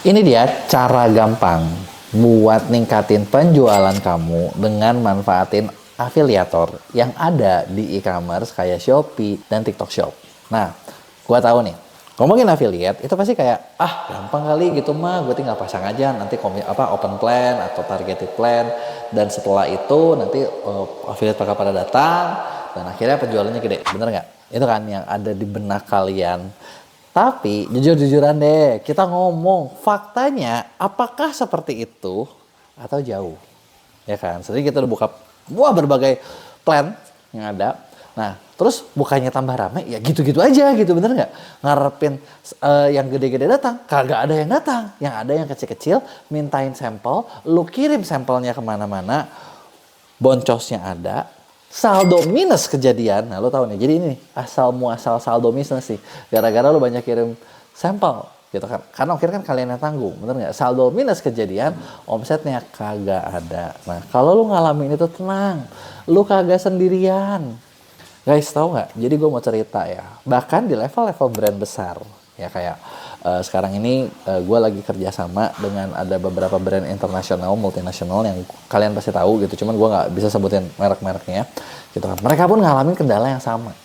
Ini dia cara gampang buat ningkatin penjualan kamu dengan manfaatin afiliator yang ada di e-commerce kayak Shopee dan TikTok Shop. Nah, gua tahu nih, ngomongin affiliate itu pasti kayak gampang kali gitu mah, gue tinggal pasang aja nanti open plan atau targeted plan, dan setelah itu nanti affiliate bakal pada datang dan akhirnya penjualannya gede. Bener nggak? Itu kan yang ada di benak kalian. Tapi jujur-jujuran deh, kita ngomong faktanya apakah seperti itu atau jauh, ya kan? Jadi kita udah buka berbagai plan yang ada. Nah, terus bukannya tambah rame, ya gitu-gitu aja gitu, bener nggak? Ngarepin yang gede-gede datang, kagak ada yang datang. Yang ada yang kecil-kecil, mintain sampel, lu kirim sampelnya kemana-mana, boncosnya ada, saldo minus kejadian. Nah, lo tahu nih, jadi ini asal muasal saldo minus sih, gara-gara lo banyak kirim sampel gitu kan, karena akhirnya kan kalian yang tanggung, bener nggak? Saldo minus kejadian, omsetnya kagak ada. Nah, kalau lo ngalamin itu tenang, lo kagak sendirian. Guys, tahu nggak? Jadi gue mau cerita ya, bahkan di level-level brand besar ya, kayak sekarang ini gue lagi kerja sama dengan ada beberapa brand internasional, multinasional yang kalian pasti tahu gitu, cuman gue nggak bisa sebutin merek-mereknya gitu kan. Mereka pun ngalamin kendala yang sama.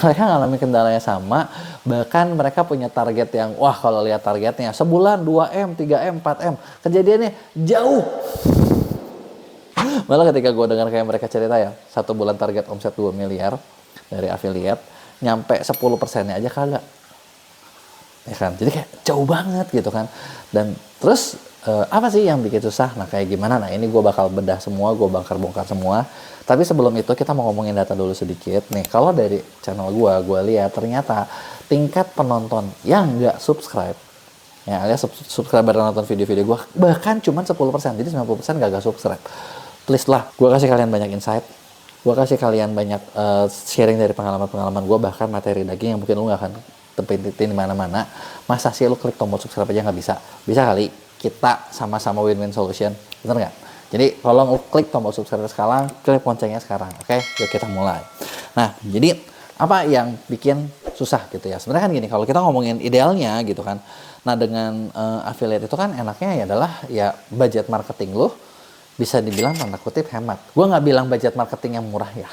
Mereka ngalamin kendala yang sama, bahkan mereka punya target yang, wah kalau lihat targetnya sebulan 2M, 3M, 4M, kejadiannya jauh. Malah ketika gue dengar kayak mereka cerita ya, satu bulan target omset 2 miliar dari affiliate, nyampe 10%-nya aja kagak. Ya kan? Jadi kayak jauh banget gitu kan. Dan terus apa sih yang bikin susah? Nah, kayak gimana? Nah, ini gue bakal bedah semua, gue bongkar semua. Tapi sebelum itu kita mau ngomongin data dulu sedikit. Nih, kalau dari channel gue lihat ternyata tingkat penonton yang nggak subscribe, ya alias subscriber dan nonton video-video gue bahkan cuma 10%. Jadi 90% gak subscribe. Please lah, gue kasih kalian banyak insight. Gue kasih kalian banyak sharing dari pengalaman-pengalaman gue, bahkan materi daging yang mungkin lu gak akan temuin di mana-mana. Masa sih lu klik tombol subscribe aja nggak bisa? Bisa kali. Kita sama-sama win-win solution. Bener nggak? Jadi tolong klik tombol subscribe sekarang, klik loncengnya sekarang. Oke? Yuk kita mulai. Nah, jadi apa yang bikin susah gitu ya? Sebenarnya kan gini, kalau kita ngomongin idealnya gitu kan. Nah, dengan affiliate itu kan enaknya ya adalah ya budget marketing lu bisa dibilang tanda kutip hemat. Gue nggak bilang budget marketing yang murah ya.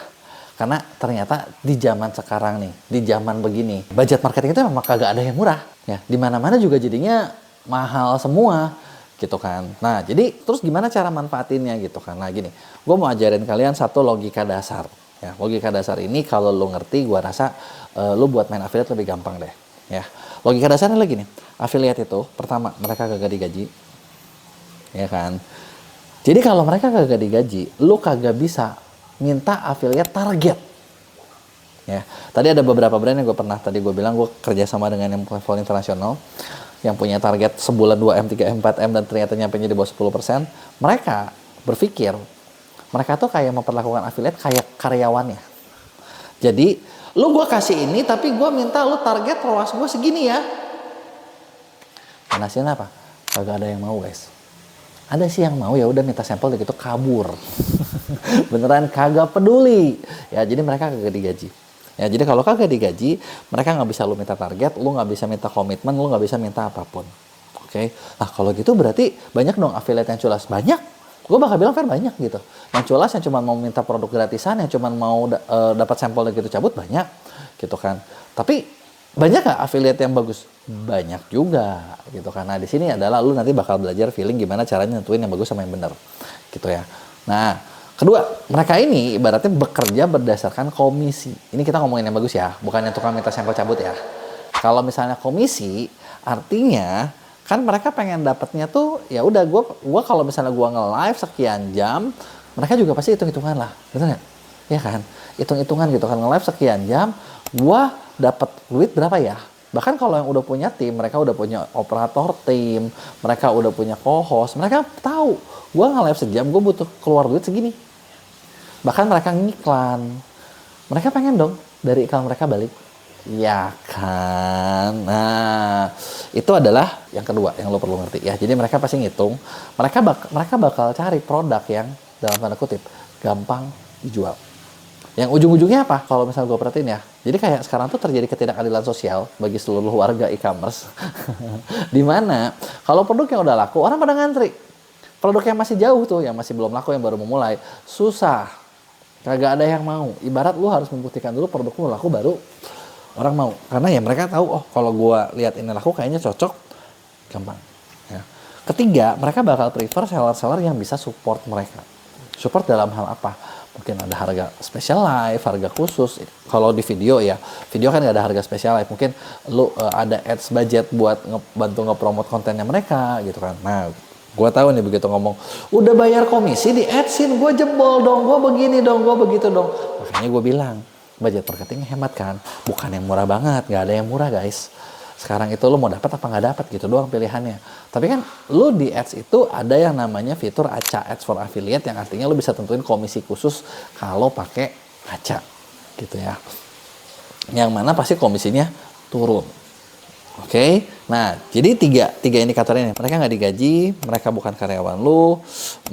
Karena ternyata di zaman sekarang nih, di zaman begini, budget marketing itu memang kagak ada yang murah. Ya, di mana-mana juga jadinya mahal semua, gitu kan. Nah, jadi terus gimana cara manfaatinnya gitu kan. Nah, gini, gue mau ajarin kalian satu logika dasar. Ya, logika dasar ini kalau lo ngerti, gue rasa lo buat main affiliate lebih gampang deh. Ya, logika dasarnya lagi nih, affiliate itu pertama mereka kagak digaji, ya kan. Jadi kalau mereka kagak digaji, lo kagak bisa minta affiliate target. Ya, tadi ada beberapa brand yang gue pernah tadi gue bilang gue kerja sama dengan yang level internasional yang punya target sebulan 2M, 3M, 4M dan ternyata nyampe di bawah 10%. Mereka berpikir mereka tuh kayak memperlakukan affiliate kayak karyawannya. Jadi, lu gue kasih ini tapi gue minta lu target ROAS gue segini ya. Dan hasilnya apa? Kagak ada yang mau, guys. Ada sih yang mau, ya udah minta sampel gitu kabur. Beneran kagak peduli. Ya, jadi mereka kagak digaji. Ya, jadi kalau kagak digaji, mereka nggak bisa lu minta target, lu nggak bisa minta komitmen, lu nggak bisa minta apapun. Oke? Nah, kalau gitu berarti banyak dong affiliate yang culas. Banyak. Gue bakal bilang fair banyak gitu. Yang culas yang cuma mau minta produk gratisan, yang cuma mau dapat sampel gitu cabut banyak. Gitu kan. Tapi banyak nggak affiliate yang bagus? Banyak juga gitu. Karena di sini adalah lu nanti bakal belajar feeling gimana caranya nentuin yang bagus sama yang benar gitu ya. Nah, kedua, mereka ini ibaratnya bekerja berdasarkan komisi. Ini kita ngomongin yang bagus ya, bukan yang tukang minta sampel cabut ya. Kalau misalnya komisi, artinya kan mereka pengen dapatnya tuh ya udah gua kalau misalnya gua nge-live sekian jam, mereka juga pasti hitung-hitungan lah, betul nggak? Ya kan, hitung-hitungan gitu kan, nge-live sekian jam, gua dapat duit berapa ya? Bahkan kalau yang udah punya tim, mereka udah punya operator tim, mereka udah punya co-host, mereka tahu, gue nge-live sejam, gue butuh keluar duit segini. Bahkan mereka ngiklan, mereka pengen dong dari iklan mereka balik. Ya kan? Nah, itu adalah yang kedua yang lo perlu ngerti ya. Jadi mereka pasti ngitung, mereka bakal cari produk yang dalam tanda kutip gampang dijual. Yang ujung-ujungnya apa? Kalau misalnya gue perhatiin ya, jadi kayak sekarang tuh terjadi ketidakadilan sosial bagi seluruh warga e-commerce. Di mana kalau produk yang udah laku, orang pada ngantri. Produk yang masih jauh tuh, yang masih belum laku, yang baru memulai, susah. Kagak ada yang mau. Ibarat lu harus membuktikan dulu produk lu laku baru orang mau. Karena ya mereka tahu, oh kalau gue lihat ini laku kayaknya cocok, gampang. Ya. Ketiga, mereka bakal prefer seller-seller yang bisa support mereka. Support dalam hal apa? Mungkin ada harga special live, harga khusus. Kalau di video ya, video kan nggak ada harga special live. Mungkin lu ada ads budget buat bantu ngepromot kontennya mereka gitu kan. Nah, gue tahu nih begitu ngomong, udah bayar komisi di adsin, gue jebol dong, gue begini dong, gue begitu dong. Makanya gue bilang, budget marketing hemat kan, bukan yang murah banget, nggak ada yang murah guys. Sekarang itu lo mau dapat apa nggak dapat gitu doang pilihannya. Tapi kan lo di ads itu ada yang namanya fitur ACA, Ads for Affiliate, yang artinya lo bisa tentuin komisi khusus kalau pakai ACA gitu ya. Yang mana pasti komisinya turun. Oke, nah jadi tiga indikator ini, mereka nggak digaji, mereka bukan karyawan lo,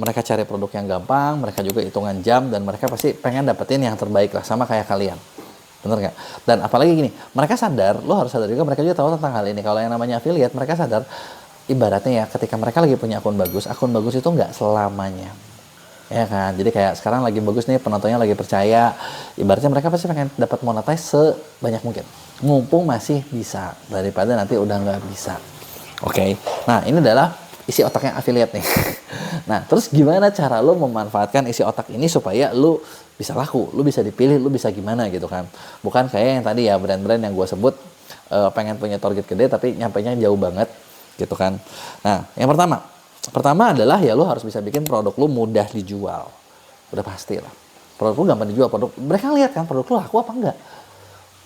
mereka cari produk yang gampang, mereka juga hitungan jam, dan mereka pasti pengen dapetin yang terbaik lah, sama kayak kalian. Bener nggak? Dan apalagi gini, mereka sadar, lo harus sadar juga, mereka juga tahu tentang hal ini. Kalau yang namanya affiliate, mereka sadar, ibaratnya ya, ketika mereka lagi punya akun bagus itu nggak selamanya. Ya kan? Jadi kayak sekarang lagi bagus nih, penontonnya lagi percaya, ibaratnya mereka pasti pengen dapat monetize sebanyak mungkin. Mumpung masih bisa, daripada nanti udah nggak bisa. Oke, nah ini adalah isi otaknya affiliate nih. Nah, terus gimana cara lo memanfaatkan isi otak ini supaya lo bisa laku, lu bisa dipilih, lu bisa gimana gitu kan. Bukan kayak yang tadi ya, brand-brand yang gue sebut pengen punya target gede tapi nyampainya jauh banget gitu kan. Nah, yang pertama adalah ya lu harus bisa bikin produk lu mudah dijual. Udah pasti lah. Produk lu gampang dijual, mereka lihat kan produk lu laku apa enggak.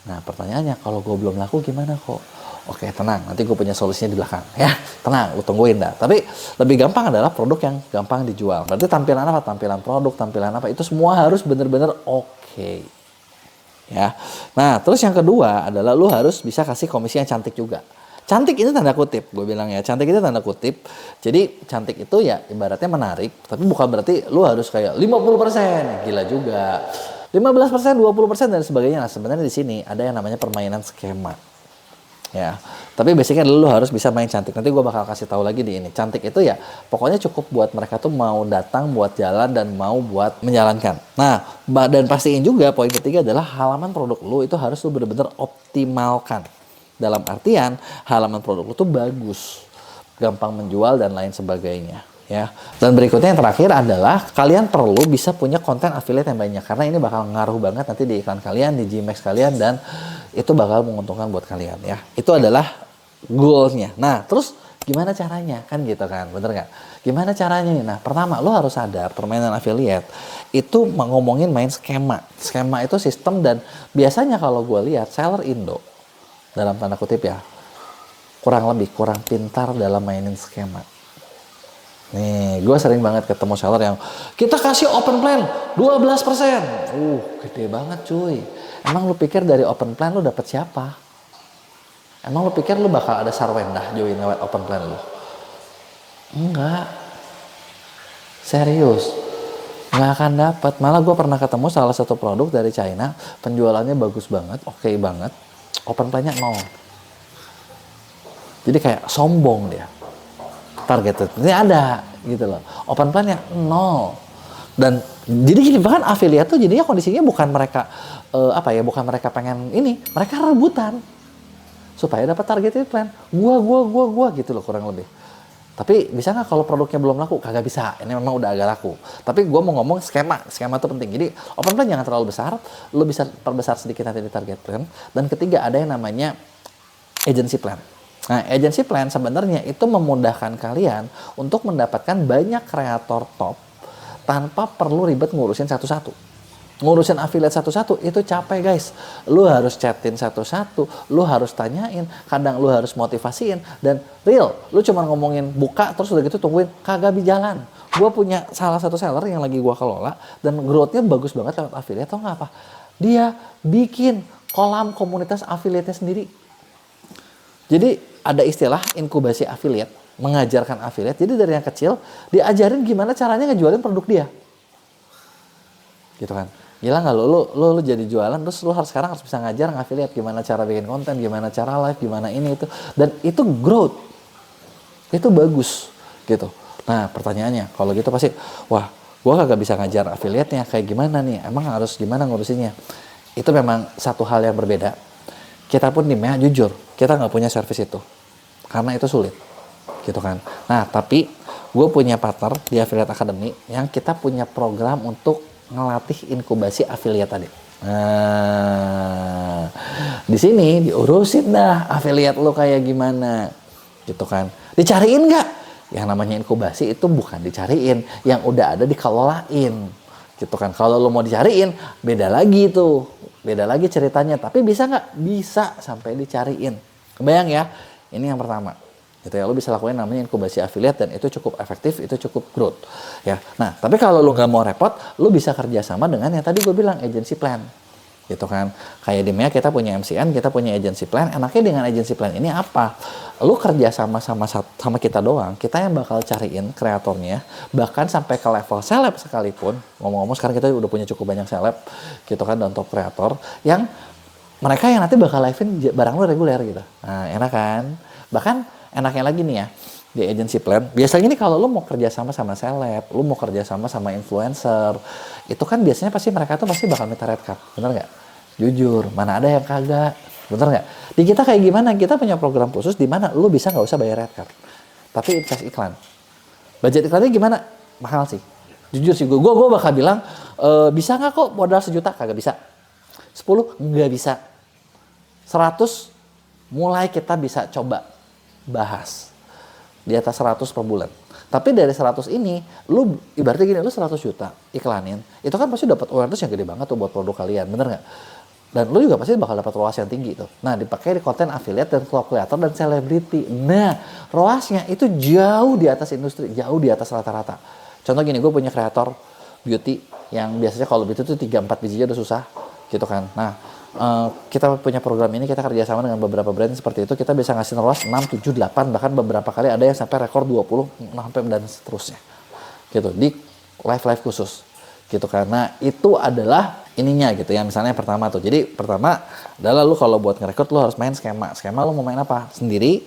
Nah, pertanyaannya, kalau gue belum laku gimana kok? Oke, tenang, nanti gue punya solusinya di belakang ya. Tenang, lu tungguin dah. Tapi lebih gampang adalah produk yang gampang dijual. Berarti tampilan apa? Tampilan produk, tampilan apa? Itu semua harus bener-bener oke. Ya. Nah, terus yang kedua adalah lu harus bisa kasih komisi yang cantik juga. Cantik ini tanda kutip, gue bilang ya. Cantik itu tanda kutip. Jadi cantik itu ya ibaratnya menarik, tapi bukan berarti lu harus kayak 50%. Gila juga. 15%, 20% dan sebagainya. Nah, sebenarnya di sini ada yang namanya permainan skema. Ya, tapi basicnya lu harus bisa main cantik. Nanti gue bakal kasih tahu lagi di ini. Cantik itu ya pokoknya cukup buat mereka tuh mau datang, buat jalan, dan mau buat menjalankan. Nah, dan pastiin juga poin ketiga adalah halaman produk lu itu harus lu bener-bener optimalkan. Dalam artian halaman produk lu tuh bagus, gampang menjual dan lain sebagainya. Ya. Dan berikutnya yang terakhir adalah kalian perlu bisa punya konten affiliate yang banyak, karena ini bakal ngaruh banget nanti di iklan kalian, di Gmax kalian, dan itu bakal menguntungkan buat kalian ya. Itu adalah goalsnya. Nah, terus gimana caranya? Kan gitu kan, bener nggak? Gimana caranya nih? Nah, pertama lo harus sadar permainan affiliate itu ngomongin main skema. Skema itu sistem, dan biasanya kalau gue lihat seller Indo, dalam tanda kutip ya, kurang pintar dalam mainin skema. Nih, gue sering banget ketemu seller yang kita kasih open plan 12%. Gede banget cuy. Emang lu pikir dari open plan lu dapet siapa? Emang lu pikir lu bakal ada sarwendah join lewat open plan lu? Enggak. Serius. Nggak akan dapat. Malah gue pernah ketemu salah satu produk dari China, penjualannya bagus banget, oke banget. Open plan-nya 0. Jadi kayak sombong dia. Targeted ini ada gitu loh, open plan yang 0. Dan jadi gini, bahkan affiliate tuh jadinya kondisinya bukan mereka bukan mereka pengen ini, mereka rebutan supaya dapat targeted plan. Gua gitu loh kurang lebih. Tapi bisa nggak kalau produknya belum laku? Kagak bisa, ini memang udah agak laku. Tapi gue mau ngomong skema tuh penting. Jadi open plan jangan terlalu besar, lo bisa perbesar sedikit nanti di target plan. Dan ketiga ada yang namanya agency plan. Nah, agency plan sebenarnya itu memudahkan kalian untuk mendapatkan banyak kreator top tanpa perlu ribet ngurusin satu-satu. Ngurusin affiliate satu-satu itu capek guys. Lu harus chatin satu-satu, lu harus tanyain, kadang lu harus motivasiin, dan real, lu cuma ngomongin buka terus udah gitu tungguin, kagak berjalan. Gue punya salah satu seller yang lagi gue kelola dan growth-nya bagus banget lewat affiliate. Tau nggak apa? Dia bikin kolam komunitas affiliate-nya sendiri. Jadi ada istilah inkubasi affiliate, mengajarkan affiliate. Jadi dari yang kecil diajarin gimana caranya ngejualin produk dia. Gitu kan. Gila nggak lu jadi jualan terus lu sekarang harus bisa ngajar ngafiliat gimana cara bikin konten, gimana cara live, gimana ini itu, dan itu growth, itu bagus gitu. Nah pertanyaannya kalau gitu pasti, wah gua kagak bisa ngajar afiliatnya kayak gimana nih, emang harus gimana ngurusinnya? Itu memang satu hal yang berbeda. Kita pun di MEA jujur kita nggak punya service itu karena itu sulit gitu kan. Nah tapi gue punya partner di Affiliate Academy yang kita punya program untuk ngelatih inkubasi affiliate tadi. Nah, di sini diurusin dah affiliate lo kayak gimana, gitu kan? Dicariin nggak? Yang namanya inkubasi itu bukan dicariin, yang udah ada dikelolain, gitu kan? Kalau lo mau dicariin, beda lagi tuh, beda lagi ceritanya. Tapi bisa nggak? Bisa sampai dicariin. Kebayang ya? Ini yang pertama. Gitu ya, lo bisa lakuin namanya inkubasi affiliate dan itu cukup efektif, itu cukup growth ya. Nah tapi kalau lo nggak mau repot, lo bisa kerjasama dengan yang tadi gue bilang agency plan gitu kan. Kayak di MEA kita punya MCN, kita punya agency plan. Enaknya dengan agency plan ini apa? Lo kerjasama sama kita doang, kita yang bakal cariin kreatornya, bahkan sampai ke level seleb sekalipun. Ngomong-ngomong sekarang kita udah punya cukup banyak seleb gitu kan, dan top kreator yang mereka yang nanti bakal live-in barang lo reguler gitu. Nah enak kan? Bahkan enaknya lagi nih ya, di agency plan, biasanya nih kalau lu mau kerja sama seleb, lu mau kerja sama influencer, itu kan biasanya pasti mereka tuh pasti bakal minta red card, bener nggak? Jujur, mana ada yang kagak, bener nggak? Di kita kayak gimana? Kita punya program khusus di mana lu bisa nggak usah bayar red card, tapi invest iklan. Budget iklannya gimana? Mahal sih. Jujur sih, gue bakal bilang, bisa nggak kok modal 1 juta? Kagak bisa. 10? Nggak bisa. 100? Mulai kita bisa coba bahas di atas 100 per bulan. Tapi dari 100 ini, lu ibaratnya gini, lu 100 juta iklanin, itu kan pasti dapat awareness yang gede banget tuh buat produk kalian, bener nggak? Dan lu juga pasti bakal dapat ROAS yang tinggi tuh. Nah, dipakai di konten affiliate dan top creator dan selebriti. Nah, ROAS-nya itu jauh di atas industri, jauh di atas rata-rata. Contoh gini, gue punya kreator beauty yang biasanya kalau beauty tuh 3-4 bijinya udah susah, gitu kan. Nah, kita punya program ini, kita kerjasama dengan beberapa brand seperti itu, kita bisa ngasih ROAS 6, 7, 8, bahkan beberapa kali ada yang sampai rekor 20, sampai dan seterusnya. Gitu, di live khusus. Gitu, karena itu adalah ininya gitu ya. Misalnya yang pertama tuh, jadi pertama adalah lu kalau buat ngerekrut lu harus main skema lu mau main apa? Sendiri,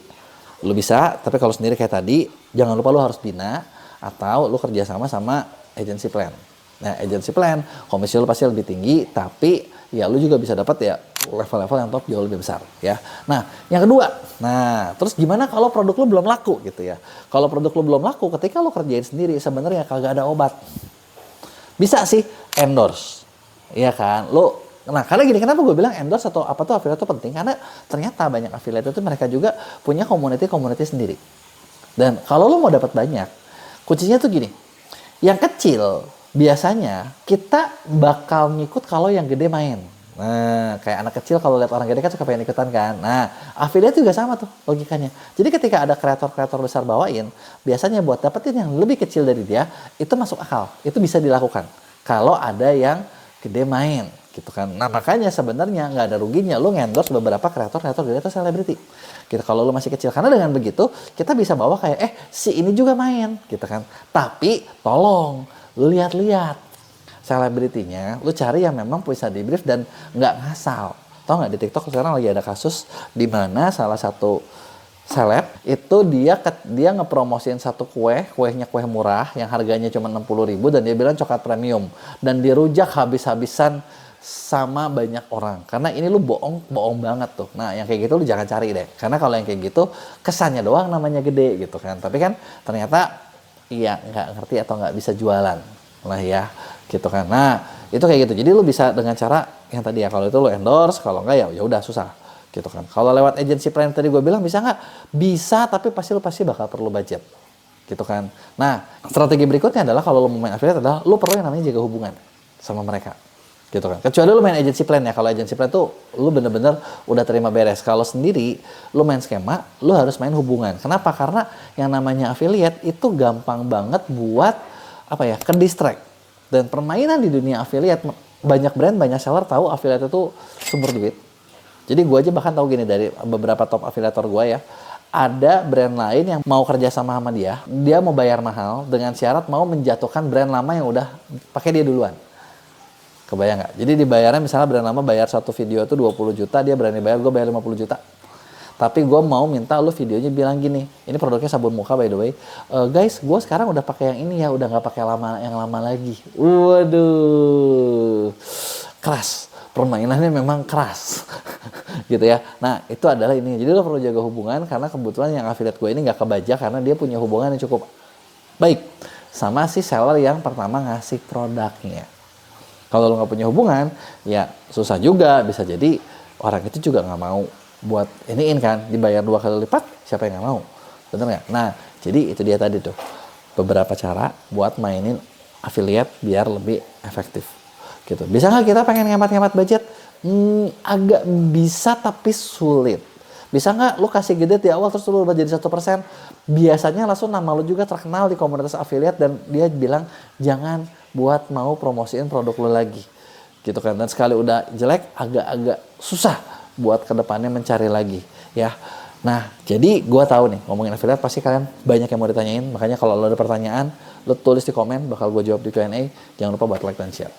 lu bisa, tapi kalau sendiri kayak tadi, jangan lupa lu harus bina, atau lu kerjasama sama agency plan. Nah, agency plan, komisi lu pasti lebih tinggi, tapi ya lu juga bisa dapat ya level-level yang top jauh lebih besar ya. Nah, yang kedua, nah terus gimana kalau produk lu belum laku gitu ya? Kalau produk lu belum laku, ketika lu kerjain sendiri sebenarnya kagak ada obat. Bisa sih endorse, ya kan? Nah karena gini, kenapa gue bilang endorse atau apa tuh affiliate itu penting? Karena ternyata banyak affiliate itu mereka juga punya community sendiri. Dan kalau lu mau dapat banyak, kuncinya tuh gini, yang kecil biasanya kita bakal ngikut kalau yang gede main. Nah, kayak anak kecil kalau lihat orang gede kan suka pengen ikutan kan. Nah, affiliate juga sama tuh logikanya. Jadi ketika ada kreator-kreator besar bawain, biasanya buat dapetin yang lebih kecil dari dia, itu masuk akal. Itu bisa dilakukan. Kalau ada yang gede main, gitu kan. Nah, makanya sebenarnya nggak ada ruginya lu ngendorse beberapa kreator-kreator gede atau selebriti. Gitu, kalau lu masih kecil. Karena dengan begitu, kita bisa bawa kayak, si ini juga main, gitu kan. Tapi, tolong, lu lihat-lihat selebritinya, lu cari yang memang bisa di brief dan nggak ngasal. Tau nggak di TikTok sekarang lagi ada kasus di mana salah satu seleb itu dia ngepromosin satu kuehnya kue murah yang harganya cuma 60.000 dan dia bilang coklat premium dan dirujak habis-habisan sama banyak orang. Karena ini lu bohong banget tuh. Nah, yang kayak gitu lu jangan cari deh. Karena kalau yang kayak gitu kesannya doang namanya gede gitu kan. Tapi kan ternyata iya nggak ngerti atau nggak bisa jualan lah ya gitu kan. Nah itu kayak gitu, jadi lu bisa dengan cara yang tadi ya, kalau itu lu endorse, kalau nggak ya udah susah gitu kan. Kalau lewat agency plan tadi gue bilang bisa nggak? Bisa, tapi pasti bakal perlu budget gitu kan. Nah strategi berikutnya adalah kalau lu mau main affiliate adalah lu perlu yang namanya jaga hubungan sama mereka gitu kan. Kecuali lu main agency plan ya. Kalau agency plan tuh lu bener-bener udah terima beres. Kalau sendiri lu main skema, lu harus main hubungan. Kenapa? Karena yang namanya affiliate itu gampang banget buat ke distract. Dan permainan di dunia affiliate, banyak brand, banyak seller tahu affiliate itu sumber duit. Jadi gue aja bahkan tahu gini dari beberapa top afiliator gue ya, ada brand lain yang mau kerja sama dia mau bayar mahal dengan syarat mau menjatuhkan brand lama yang udah pakai dia duluan. Kebayang nggak? Jadi dibayarnya misalnya brand lama bayar satu video itu 20 juta, dia berani bayar, gue bayar 50 juta. Tapi gue mau minta lu videonya bilang gini, ini produknya sabun muka by the way. Guys, gue sekarang udah pakai yang ini ya, udah nggak pakai yang lama lagi. Waduh, keras. Permainannya memang keras. Gitu ya. Nah, itu adalah ini. Jadi lo perlu jaga hubungan karena kebetulan yang affiliate gue ini nggak kebaca karena dia punya hubungan yang cukup baik sama si seller yang pertama ngasih produknya. Kalau lo nggak punya hubungan, ya susah juga. Bisa jadi orang itu juga nggak mau buat iniin kan, dibayar 2 kali lipat, siapa yang nggak mau? Bener nggak? Nah, jadi itu dia tadi tuh. Beberapa cara buat mainin affiliate biar lebih efektif. Gitu. Bisa nggak kita pengen ngemat-ngemat budget? Agak bisa tapi sulit. Bisa nggak lu kasih gede di awal terus lu ubah jadi 1%? Biasanya langsung nama lu juga terkenal di komunitas affiliate dan dia bilang jangan buat mau promosiin produk lu lagi. Gitu kan. Dan sekali udah jelek agak-agak susah buat kedepannya mencari lagi ya. Nah, jadi gue tahu nih ngomongin affiliate pasti kalian banyak yang mau ditanyain. Makanya kalau lo ada pertanyaan, lo tulis di komen, bakal gue jawab di Q&A. Jangan lupa buat like dan share.